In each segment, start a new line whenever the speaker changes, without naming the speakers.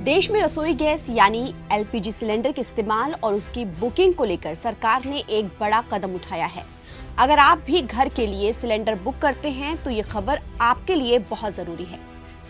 देश में रसोई गैस यानी एलपीजी सिलेंडर के इस्तेमाल और उसकी बुकिंग को लेकर सरकार ने एक बड़ा कदम उठाया है। अगर आप भी घर के लिए सिलेंडर बुक करते हैं तो ये खबर आपके लिए बहुत जरूरी है।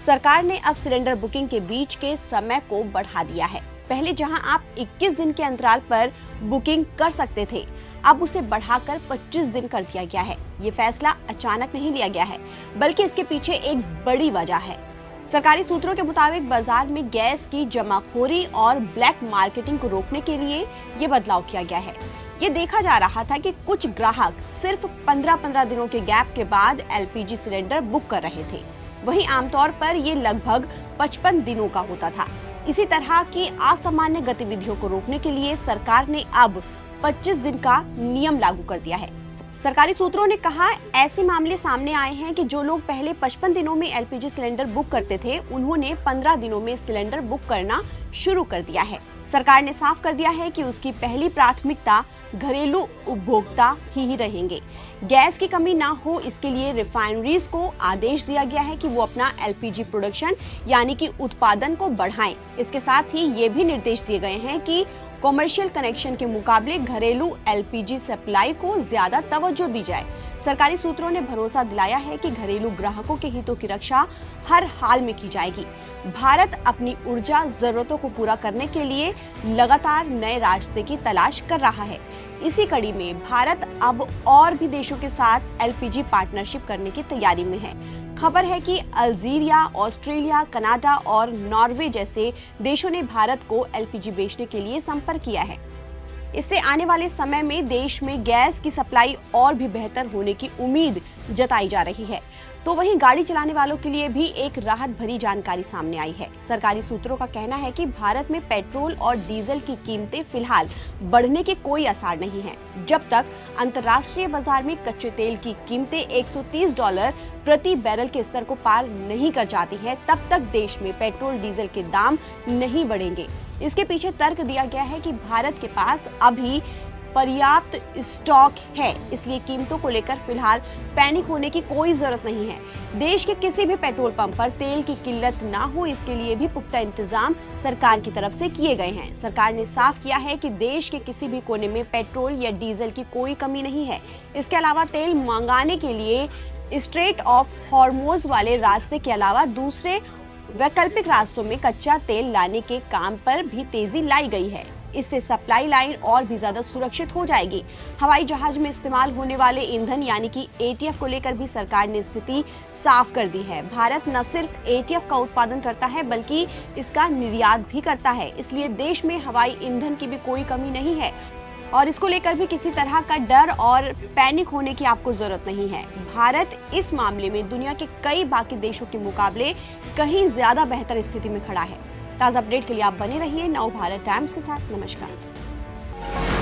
सरकार ने अब सिलेंडर बुकिंग के बीच के समय को बढ़ा दिया है। पहले जहां आप 21 दिन के अंतराल पर बुकिंग कर सकते थे, अब उसे बढ़ाकर 25 दिन कर दिया गया है। ये फैसला अचानक नहीं लिया गया है, बल्कि इसके पीछे एक बड़ी वजह है। सरकारी सूत्रों के मुताबिक बाजार में गैस की जमाखोरी और ब्लैक मार्केटिंग को रोकने के लिए ये बदलाव किया गया है। ये देखा जा रहा था कि कुछ ग्राहक सिर्फ 15-15 दिनों के गैप के बाद एलपीजी सिलेंडर बुक कर रहे थे। वहीं आमतौर पर ये लगभग 55 दिनों का होता था। इसी तरह की असामान्य गतिविधियों को रोकने के लिए सरकार ने अब 25 दिन का नियम लागू कर दिया है। सरकारी सूत्रों ने कहा, ऐसे मामले सामने आए हैं कि जो लोग पहले 55 दिनों में एलपीजी सिलेंडर बुक करते थे, उन्होंने 15 दिनों में सिलेंडर बुक करना शुरू कर दिया है। सरकार ने साफ कर दिया है कि उसकी पहली प्राथमिकता घरेलू उपभोक्ता ही रहेंगे। गैस की कमी ना हो, इसके लिए रिफाइनरीज को आदेश दिया गया है कि वो अपना एलपीजी प्रोडक्शन यानी कि उत्पादन को बढ़ाएं। इसके साथ ही ये भी निर्देश दिए गए हैं कि कॉमर्शियल कनेक्शन के मुकाबले घरेलू एलपीजी सप्लाई को ज्यादा तवज्जो दी जाए। सरकारी सूत्रों ने भरोसा दिलाया है कि घरेलू ग्राहकों के हितों की रक्षा हर हाल में की जाएगी। भारत अपनी ऊर्जा जरूरतों को पूरा करने के लिए लगातार नए रास्ते की तलाश कर रहा है। इसी कड़ी में भारत अब और भी देशों के साथ एलपीजी पार्टनरशिप करने की तैयारी में है। खबर है कि अल्जीरिया, ऑस्ट्रेलिया, कनाडा और नॉर्वे जैसे देशों ने भारत को एलपीजी बेचने के लिए संपर्क किया है। इससे आने वाले समय में देश में गैस की सप्लाई और भी बेहतर होने की उम्मीद जताई जा रही है। तो वहीं गाड़ी चलाने वालों के लिए भी एक राहत भरी जानकारी सामने आई है। सरकारी सूत्रों का कहना है कि भारत में पेट्रोल और डीजल की कीमतें फिलहाल बढ़ने के कोई आसार नहीं है। जब तक अंतर्राष्ट्रीय बाजार में कच्चे तेल की कीमतें $130 प्रति बैरल के स्तर को पार नहीं कर जाती है, तब तक देश में पेट्रोल डीजल के दाम नहीं बढ़ेंगे। इसके पीछे तर्क दिया गया है कि भारत के पास अभी पर्याप्त स्टॉक है, इसलिए कीमतों को लेकर फिलहाल पैनिक होने की कोई जरूरत नहीं है। देश के किसी भी पेट्रोल पंप पर तेल की किल्लत ना हो, इसके लिए भी पुख्ता इंतजाम सरकार की तरफ से किए गए हैं। सरकार ने साफ किया है कि देश के किसी भी कोने में पेट्रोल या डीजल की कोई कमी नहीं है। इसके अलावा तेल मंगाने के लिए स्ट्रेट ऑफ हॉर्मोज वाले रास्ते के अलावा दूसरे वैकल्पिक रास्तों में कच्चा तेल लाने के काम पर भी तेजी लाई गई है। इससे सप्लाई लाइन और भी ज्यादा सुरक्षित हो जाएगी। हवाई जहाज में इस्तेमाल होने वाले ईंधन यानी कि एटीएफ को लेकर भी सरकार ने स्थिति साफ कर दी है। भारत न सिर्फ एटीएफ का उत्पादन करता है, बल्कि इसका निर्यात भी करता है। इसलिए देश में हवाई ईंधन की भी कोई कमी नहीं है और इसको लेकर भी किसी तरह का डर और पैनिक होने की आपको जरूरत नहीं है। भारत इस मामले में दुनिया के कई बाकी देशों के मुकाबले कहीं ज्यादा बेहतर स्थिति में खड़ा है। ताज़ा अपडेट के लिए आप बने रहिए नव भारत टाइम्स के साथ। नमस्कार।